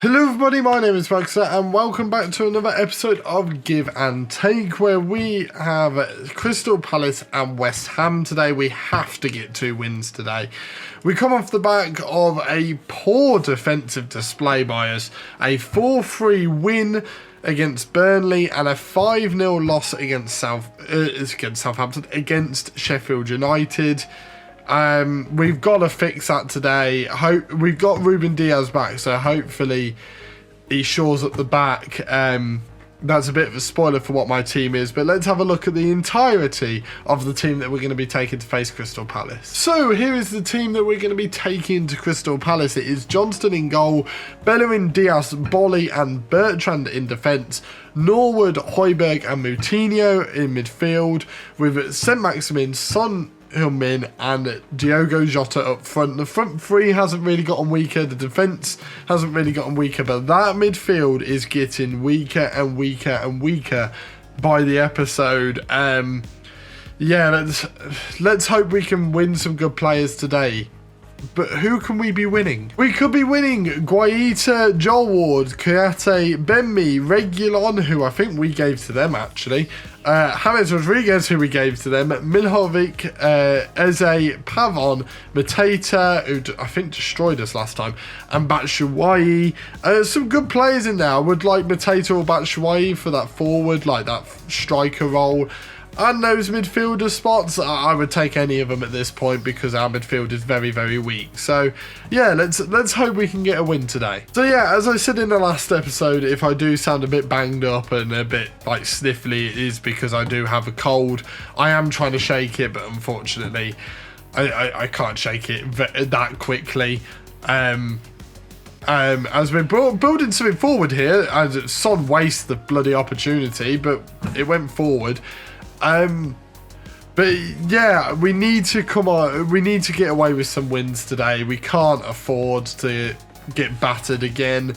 Hello everybody, my name is Bragster and welcome back to another episode of Give and Take, where we have Crystal Palace and West Ham today. We have to get 2 wins today. We come off the back of a poor defensive display by us, a 4-3 win against Burnley and a 5-0 loss against Southampton, against Sheffield United. We've got to fix that today. We've got Ruben Diaz back, so hopefully he shores up the back. That's a bit of a spoiler for what my team is, but let's have a look at the entirety of the team that we're going to be taking to face Crystal Palace. So here is the team that we're going to be taking to Crystal Palace. It is Johnston in goal, Bellerin, Diaz, Bolly and Bertrand in defence, Norwood, Højbjerg and Moutinho in midfield, with Saint-Maximin, Son Heung-min and Diogo Jota up front. The front three hasn't really gotten weaker, the defence hasn't really gotten weaker, but that midfield is getting weaker and weaker and weaker by the episode. Yeah, let's hope we can win some good players today. But who can we be winning? We could be winning Guaita, Joel Ward, Kouyaté, Benmi, Reguilon, who I think we gave to them actually, James Rodriguez, who we gave to them, Milhovic, Eze, Pavon, Mateta, who I think destroyed us last time, and Batshuayi. Some good players in there. I would like Mateta or Batshuayi for that forward, like that striker role. And those midfielder spots, I would take any of them at this point because our midfield is very, very weak. So, yeah, let's hope we can get a win today. So, yeah, as I said in the last episode, if I do sound a bit banged up and a bit, like, sniffly, it is because I do have a cold. I am trying to shake it, but unfortunately, I can't shake it that quickly. As we're building something forward here, as Son wastes the bloody opportunity, but it went forward. But yeah, we need to we need to get away with some wins today. We can't afford to get battered again.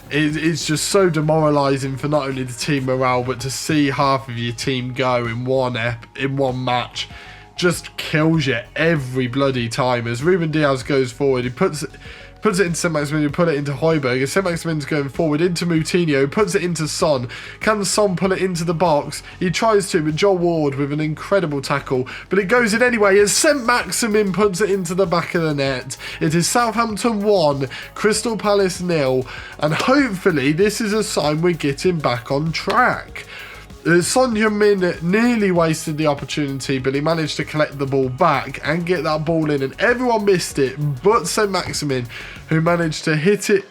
It's just so demoralising for not only the team morale, but to see half of your team go in one match just kills you every bloody time. As Ruben Diaz goes forward, he puts it into Saint-Maximin, you put it into Højbjerg. As Saint-Maximin's going forward into Moutinho, puts it into Son. Can Son pull it into the box? He tries to, but Joel Ward with an incredible tackle, but it goes in anyway as Saint-Maximin puts it into the back of the net. It is Southampton 1, Crystal Palace 0, and hopefully this is a sign we're getting back on track. Son Heung-min nearly wasted the opportunity, but he managed to collect the ball back and get that ball in, and everyone missed it but Saint-Maximin, who managed to hit it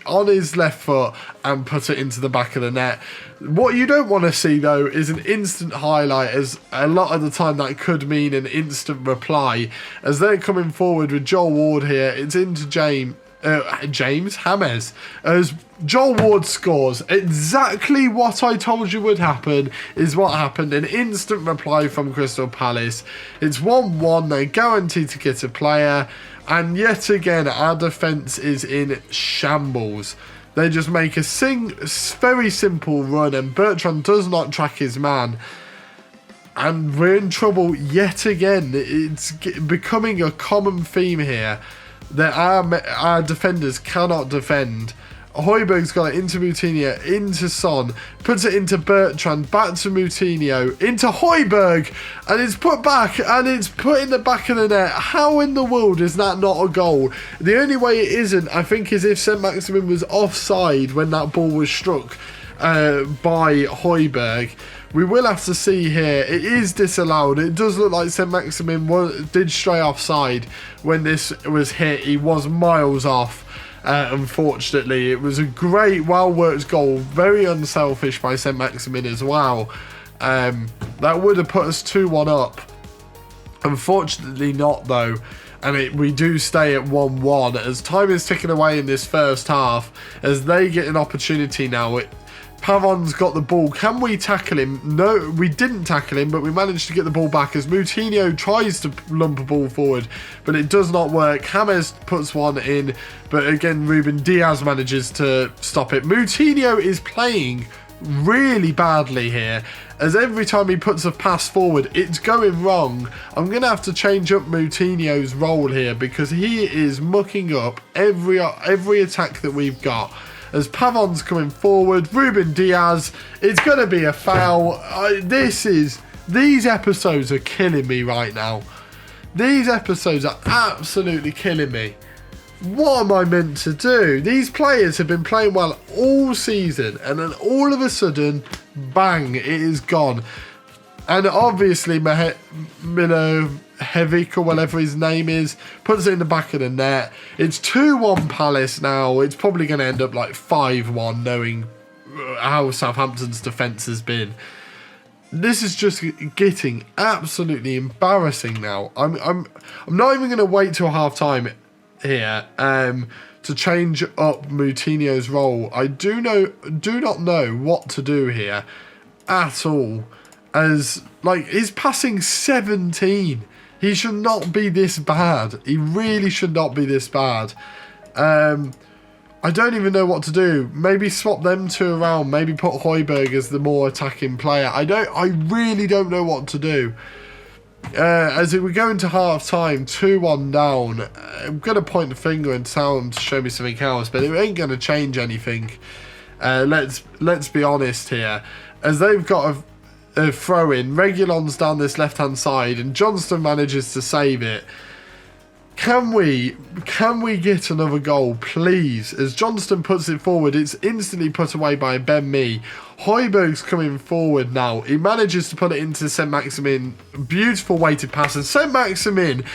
on his left foot and put it into the back of the net. What you don't want to see though is an instant highlight, as a lot of the time that could mean an instant reply. As they're coming forward with Joel Ward here, it's into James as Joel Ward scores. Exactly what I told you would happen is what happened. An instant reply from Crystal Palace. It's 1-1. They're guaranteed to get a player, and yet again our defence is in shambles. They just make a very simple run, and Bertrand does not track his man, and we're in trouble yet again. It's becoming a common theme here that our defenders cannot defend. Højbjerg's got it into Moutinho, into Son, puts it into Bertrand, back to Moutinho, into Højbjerg, and it's put back, and it's put in the back of the net. How in the world is that not a goal? The only way it isn't, I think, is if Saint-Maximin was offside when that ball was struck by Højbjerg. We will have to see here. It is disallowed. It does look like Saint-Maximin did stray offside when this was hit. He was miles off. Unfortunately, it was a great, well-worked goal. Very unselfish by Saint-Maximin as well. That would have put us 2-1 up. Unfortunately not, though. And we do stay at 1-1 as time is ticking away in this first half. As they get an opportunity now. Pavon's got the ball. Can we tackle him? No, we didn't tackle him, but we managed to get the ball back as Moutinho tries to lump a ball forward, but it does not work. James puts one in, but again, Ruben Diaz manages to stop it. Moutinho is playing really badly here, as every time he puts a pass forward, it's going wrong. I'm going to have to change up Moutinho's role here, because he is mucking up every attack that we've got. As Pavon's coming forward, Ruben Diaz, it's going to be a foul. These episodes are killing me right now. These episodes are absolutely killing me. What am I meant to do? These players have been playing well all season, and then all of a sudden, bang, it is gone. And obviously, Milojevic, or whatever his name is, puts it in the back of the net. It's 2-1 Palace now. It's probably going to end up like 5-1, knowing how Southampton's defence has been. This is just getting absolutely embarrassing now. I'm not even going to wait till half time here to change up Moutinho's role. I do not know what to do here at all, as like he's passing 17. He should not be this bad. He really should not be this bad. I don't even know what to do. Maybe swap them two around. Maybe put Højbjerg as the more attacking player. I really don't know what to do. As we go into half time, 2-1 down, I'm going to point the finger and tell them to show me something else, but it ain't going to change anything. Let's be honest here. As they've got a throw in, Reguilon's down this left hand side, and Johnston manages to save it. Can we get another goal, please? As Johnston puts it forward, it's instantly put away by Ben Mee. Højbjerg's coming forward now. He manages to put it into Saint-Maximin. Beautiful weighted pass. And Saint-Maximin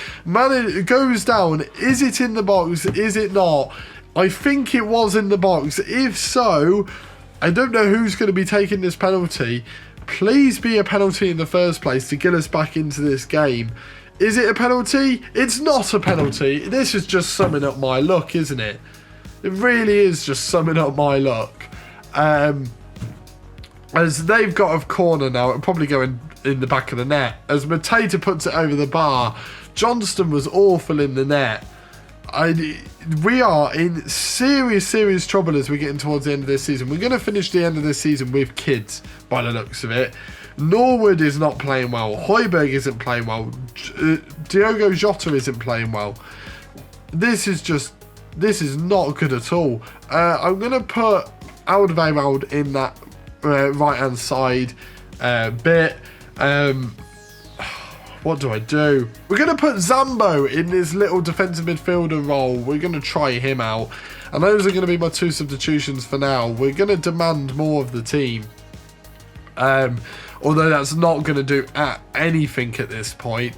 goes down. Is it in the box? Is it not? I think it was in the box. If so, I don't know who's going to be taking this penalty. Please be a penalty in the first place to get us back into this game. Is it a penalty? It's not a penalty. This is just summing up my luck, isn't it? It really is just summing up my luck. As they've got a corner now, it'll probably go in the back of the net. As Mateta puts it over the bar, Johnston was awful in the net. We are in serious trouble as we're getting towards the end of this season. We're going to finish the end of this season with kids, by the looks of it. Norwood is not playing well. Højbjerg isn't playing well. Diogo Jota isn't playing well. This is not good at all. I'm going to put Alderweireld in that right-hand side bit. What do I do? We're going to put Zambo in this little defensive midfielder role. We're going to try him out. And those are going to be my two substitutions for now. We're going to demand more of the team. Although that's not going to do anything at this point.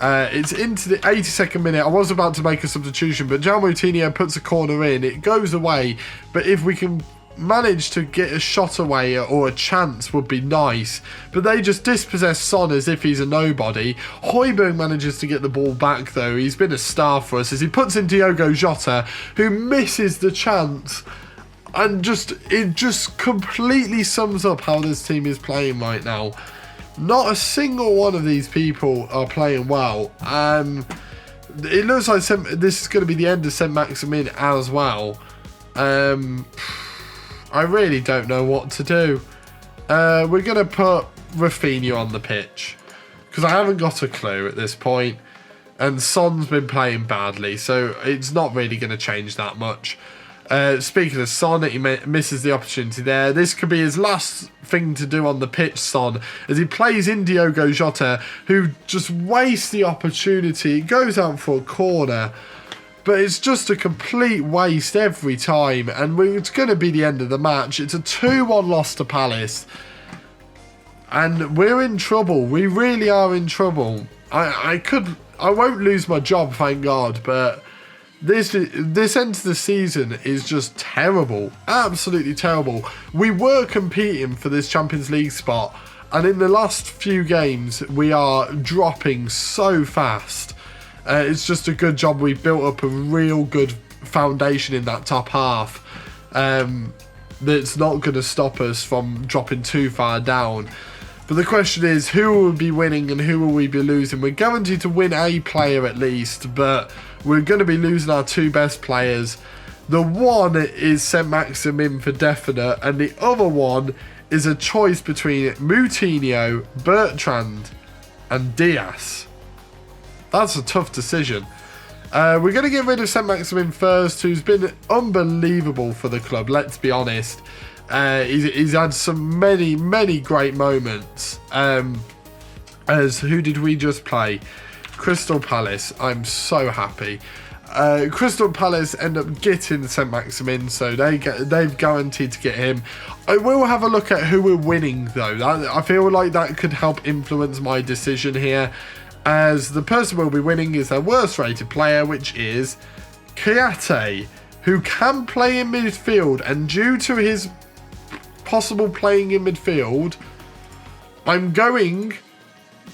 It's into the 82nd minute. I was about to make a substitution, but João Moutinho puts a corner in. It goes away, but if we can manage to get a shot away or a chance would be nice. But they just dispossess Son as if he's a nobody. Højbjerg manages to get the ball back though. He's been a star for us as he puts in Diogo Jota, who misses the chance. And it just completely sums up how this team is playing right now. Not a single one of these people are playing well. It looks like this is going to be the end of Saint-Maximin as well. I really don't know what to do. We're going to put Rafinha on the pitch, because I haven't got a clue at this point. And Son's been playing badly, so it's not really going to change that much. Speaking of Son, he misses the opportunity there. This could be his last thing to do on the pitch, Son, as he plays in Diogo Jota, who just wastes the opportunity. He goes out for a corner, but it's just a complete waste every time, and it's going to be the end of the match. It's a 2-1 loss to Palace, and we're in trouble. We really are in trouble. I won't lose my job, thank God, but this end to the season is just terrible. Absolutely terrible. We were competing for this Champions League spot, and in the last few games, we are dropping so fast. It's just a good job we built up a real good foundation in that top half. That's not going to stop us from dropping too far down. But the question is, who will be winning and who will we be losing? We're guaranteed to win a player at least, but we're going to be losing our two best players. The one is Saint-Maximin for definite, and the other one is a choice between Moutinho, Bertrand and Diaz. That's a tough decision. We're going to get rid of Saint-Maximin first, who's been unbelievable for the club, let's be honest. He's had some many great moments. As who did we just play? Crystal Palace. I'm so happy. Crystal Palace end up getting Saint-Maximin, so they've guaranteed to get him. I will have a look at who we're winning though. I feel like that could help influence my decision here, as the person we'll be winning is their worst rated player, which is Kouyaté, who can play in midfield, and due to his possible playing in midfield, I'm going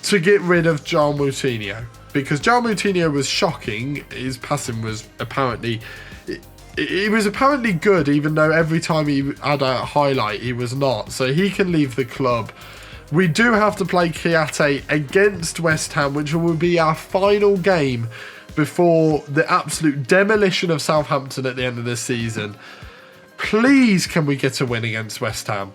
to get rid of João Moutinho, because João Moutinho was shocking. His passing was apparently good, even though every time he had a highlight he was not, so he can leave the club. We do have to play Kouyaté against West Ham, which will be our final game before the absolute demolition of Southampton at the end of this season. Please, can we get a win against West Ham?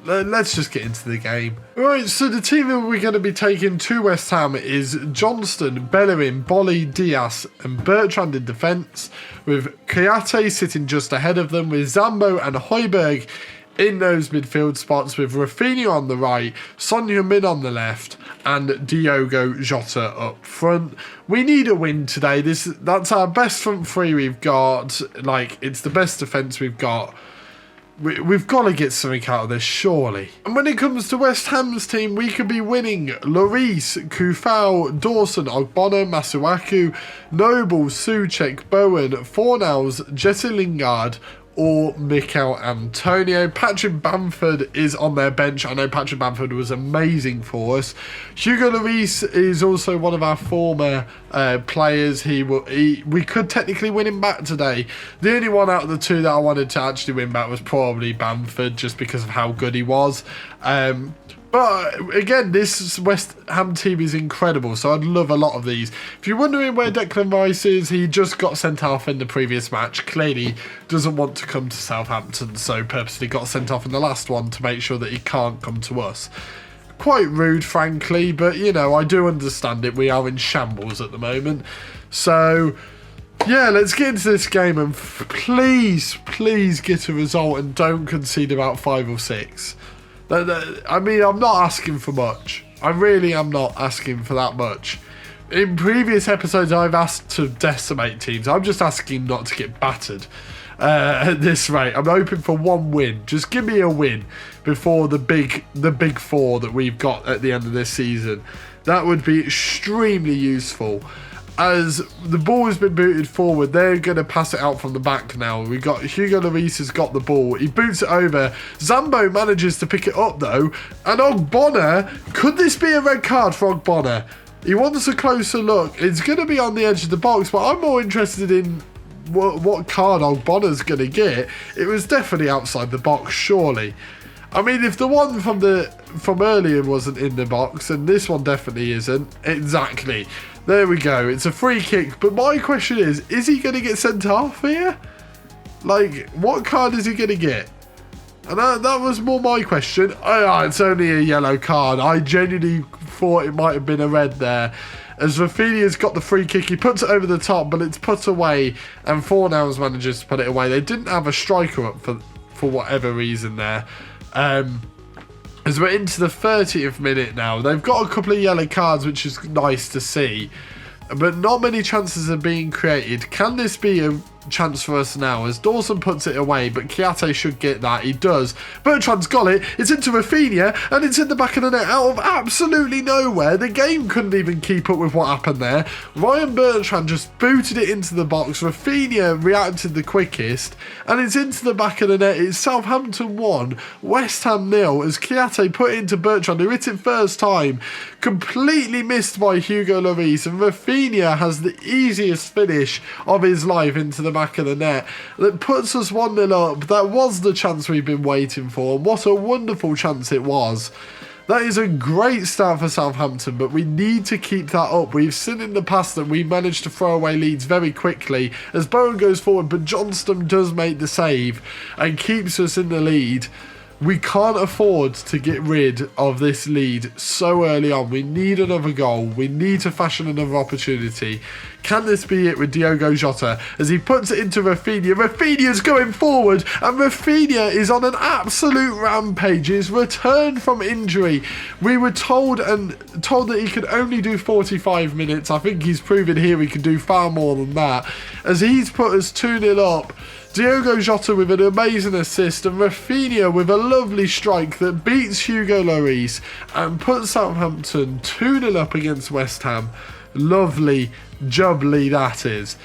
Let's just get into the game. Right, so the team that we're going to be taking to West Ham is Johnston, Bellerin, Bolly, Diaz and Bertrand in defence, with Kouyaté sitting just ahead of them, with Zambo and Højbjerg in those midfield spots, with Rafinha on the right, Son Heung-min on the left and Diogo Jota up front. We need a win today. That's our best front three we've got. Like, it's the best defence we've got. We've got to get something out of this, surely. And when it comes to West Ham's team, we could be winning Lloris, Kufau, Dawson, Ogbonna, Masuaku, Noble, Souček, Bowen, Fornals, Jesse Lingard, or Mikel Antonio. Patrick Bamford is on their bench. I know Patrick Bamford was amazing for us. Hugo Lloris is also one of our former players. We could technically win him back today. The only one out of the two that I wanted to actually win back was probably Bamford, just because of how good he was. But again, this West Ham team is incredible, so I'd love a lot of these. If you're wondering where Declan Rice is, he just got sent off in the previous match. Clearly doesn't want to come to Southampton, so purposely got sent off in the last one to make sure that he can't come to us. Quite rude, frankly, but you know, I do understand it. We are in shambles at the moment. So yeah, let's get into this game and please get a result and don't concede about 5 or 6. I mean, I'm not asking for much. I really am not asking for that much. In previous episodes, I've asked to decimate teams. I'm just asking not to get battered at this rate. I'm hoping for one win. Just give me a win before the big four that we've got at the end of this season. That would be extremely useful. As the ball has been booted forward, they're going to pass it out from the back now. We've got Hugo Lloris has got the ball. He boots it over. Zambo manages to pick it up though. And Ogbonna, could this be a red card for Ogbonna? He wants a closer look. It's going to be on the edge of the box, but I'm more interested in what card Ogbonna's going to get. It was definitely outside the box, surely. I mean, if the one from earlier wasn't in the box, and this one definitely isn't. Exactly. There we go. It's a free kick. But my question is he going to get sent off here? Like, what card is he going to get? And that was more my question. Oh, it's only a yellow card. I genuinely thought it might have been a red there. As Rafinha's got the free kick, he puts it over the top, but it's put away, and Fornals manages to put it away. They didn't have a striker up for whatever reason there. As we're into the 30th minute now, they've got a couple of yellow cards, which is nice to see, but not many chances are being created. Can this be a chance for us now, as Dawson puts it away, but Kouyaté should get that. He does. Bertrand's got it. It's into Rafinha, and it's in the back of the net out of absolutely nowhere. The game couldn't even keep up with what happened there. Ryan Bertrand just booted it into the box. Rafinha reacted the quickest, and it's into the back of the net. It's Southampton 1, West Ham 0, as Kouyaté put it into Bertrand, who hit it first time, completely missed by Hugo Lloris, and Rafinha has the easiest finish of his life into the back of the net that puts us 1-0 up. That was the chance we've been waiting for. What a wonderful chance it was. That is a great start for Southampton, but we need to keep that up. We've seen in the past that we managed to throw away leads very quickly as Bowen goes forward, but Johnston does make the save and keeps us in the lead. We can't afford to get rid of this lead so early on. We need another goal. We need to fashion another opportunity. Can this be it with Diogo Jota as he puts it into Rafinha? Rafinha's going forward, and Rafinha is on an absolute rampage. His return from injury. We were told that he could only do 45 minutes. I think he's proven here he can do far more than that, as he's put us 2-0 up. Diogo Jota with an amazing assist, and Rafinha with a lovely strike that beats Hugo Lloris and puts Southampton 2-0 up against West Ham. Lovely jubbly that is.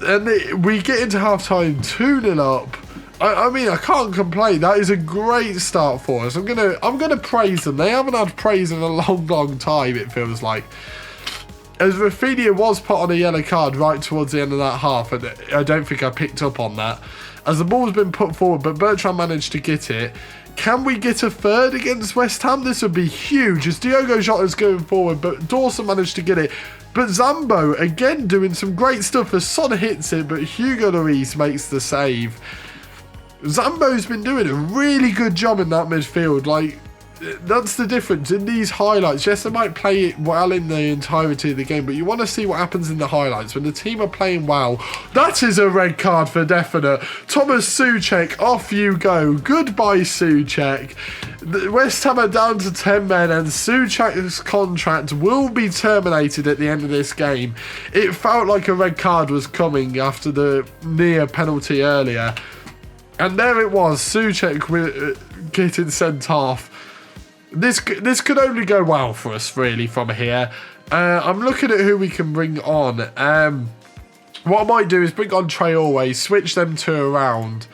And we get into half-time 2-0 up. I mean, I can't complain. That is a great start for us. I'm gonna praise them. They haven't had praise in a long time, it feels like. As Rafinha was put on a yellow card right towards the end of that half, and I don't think I picked up on that. As the ball's been put forward, but Bertrand managed to get it. Can we get a third against West Ham? This would be huge, as Diogo Jota's going forward, but Dawson managed to get it. But Zambo, again, doing some great stuff as Son hits it, but Hugo Lloris makes the save. Zambo's been doing a really good job in that midfield. Like, that's the difference in these highlights. Yes, they might play it well in the entirety of the game, but you want to see what happens in the highlights when the team are playing well. That is a red card for definite. Thomas Souček, off you go. Goodbye, Souček. West Ham are down to 10 men, and Souček's contract will be terminated at the end of this game. It felt like a red card was coming after the near penalty earlier, and there it was. Souček getting sent off. This could only go well for us, really, from here. I'm looking at who we can bring on. What I might do is bring on Traore, switch them two around,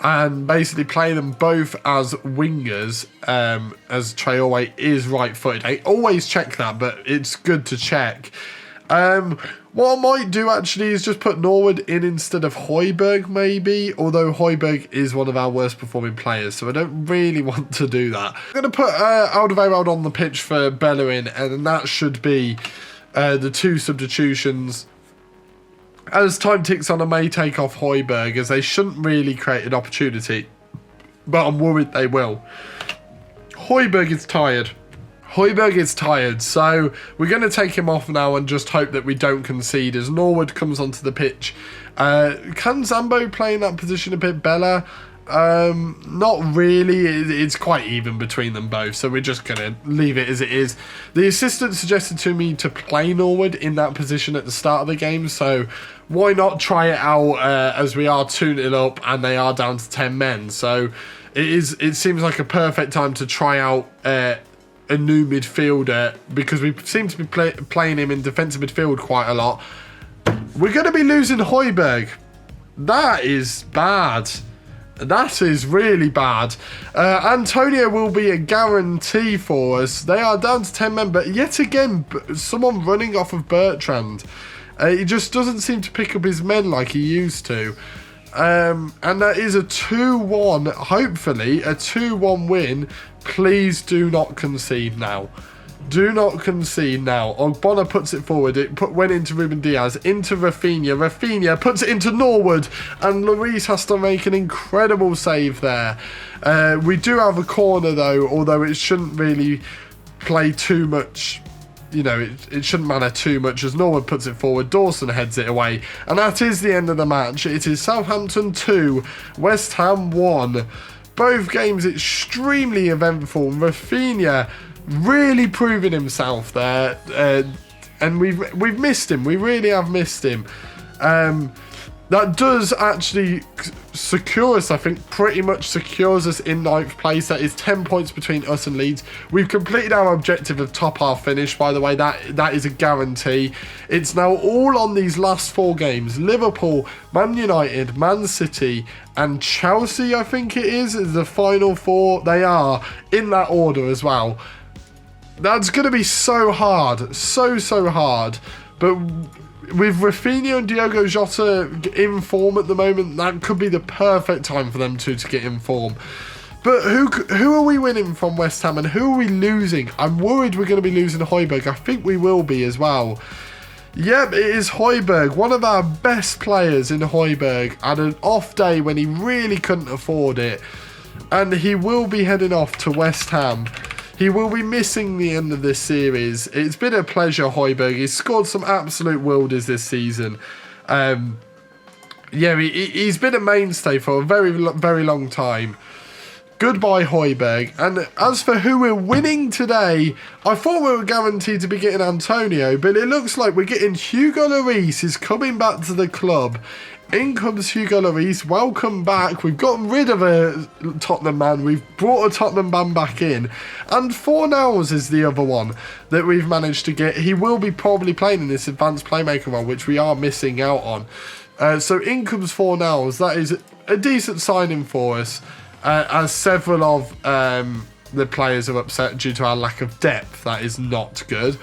and basically play them both as wingers, as Traore is right-footed. I always check that, but it's good to check. What I might do actually is just put Norwood in instead of Højbjerg, maybe, although Højbjerg is one of our worst performing players, so I don't really want to do that. I'm going to put Alderweireld on the pitch for Bellerin, and that should be the two substitutions. As time ticks on, I may take off Højbjerg, as they shouldn't really create an opportunity, but I'm worried they will. Højbjerg is tired. So we're going to take him off now and just hope that we don't concede as Norwood comes onto the pitch. Can Zambo play in that position a bit better? Not really. It's quite even between them both, so we're just going to leave it as it is. The assistant suggested to me to play Norwood in that position at the start of the game, so why not try it out as we are 2-0 up and they are down to 10 men. So it seems like a perfect time to try out a new midfielder, because we seem to be playing him in defensive midfield quite a lot. We're going to be losing Højbjerg. That is bad. That is really bad. Antonio will be a guarantee for us. They are down to 10 men, but yet again, someone running off of Bertrand. He just doesn't seem to pick up his men like he used to. And that is a 2-1, hopefully, a 2-1 win. Please do not concede now. Do not concede now. Ogbonna puts it forward. It went into Ruben Diaz, into Rafinha. Rafinha puts it into Norwood, and Lloris has to make an incredible save there. We do have a corner, though, although it shouldn't really play too much. You know, it shouldn't matter too much as Norwood puts it forward. Dawson heads it away. And that is the end of the match. It is Southampton 2, West Ham 1. Both games extremely eventful. Rafinha really proving himself there. And we've missed him. We really have missed him. That does actually secure us, I think, pretty much secures us in 9th place. That is 10 points between us and Leeds. We've completed our objective of top half finish, by the way. That is a guarantee. It's now all on these last 4 games. Liverpool, Man United, Man City, and Chelsea, I think it is the final 4. They are in that order as well. That's going to be so hard. So hard. But with Rafinha and Diogo Jota in form at the moment, that could be the perfect time for them two to get in form. But who are we winning from West Ham, and who are we losing? I'm worried we're going to be losing Højbjerg. I think we will be as well. Yep, it is Højbjerg, one of our best players in Højbjerg, had an off day when he really couldn't afford it. and he will be heading off to West Ham. He will be missing the end of this series. It's been a pleasure, Højbjerg. He's scored some absolute worlders this season. Yeah, he's been a mainstay for a very, very long time. Goodbye, Højbjerg. And as for who we're winning today, I thought we were guaranteed to be getting Antonio, but it looks like we're getting Hugo Lloris is coming back to the club. In comes Hugo Lloris. Welcome back. We've gotten rid of a Tottenham man. We've brought a Tottenham man back in. And Fornals is the other one that we've managed to get. He will be probably playing in this advanced playmaker role, which we are missing out on. So in comes Fornals. That is a decent signing for us, as several of the players are upset due to our lack of depth. That is not good.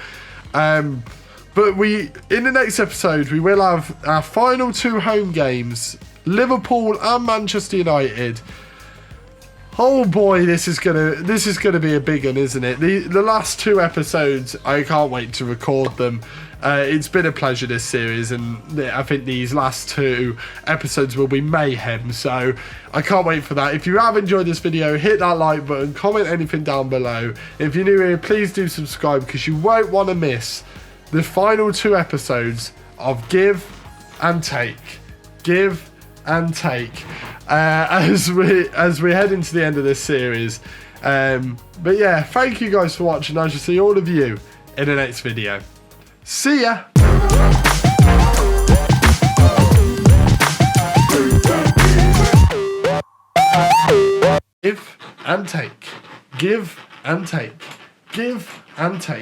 But in the next episode, we will have our final 2 home games, Liverpool and Manchester United. Oh boy, this is gonna be a big one, isn't it? The last 2 episodes, I can't wait to record them. It's been a pleasure, this series, and I think these last 2 episodes will be mayhem, so I can't wait for that. If you have enjoyed this video, hit that like button, comment anything down below. If you're new here, please do subscribe, because you won't want to miss the final 2 episodes of Give and Take. Give and Take. As we head into the end of this series. But yeah, thank you guys for watching. I shall see all of you in the next video. See ya! Give and take. Give and take. Give and take.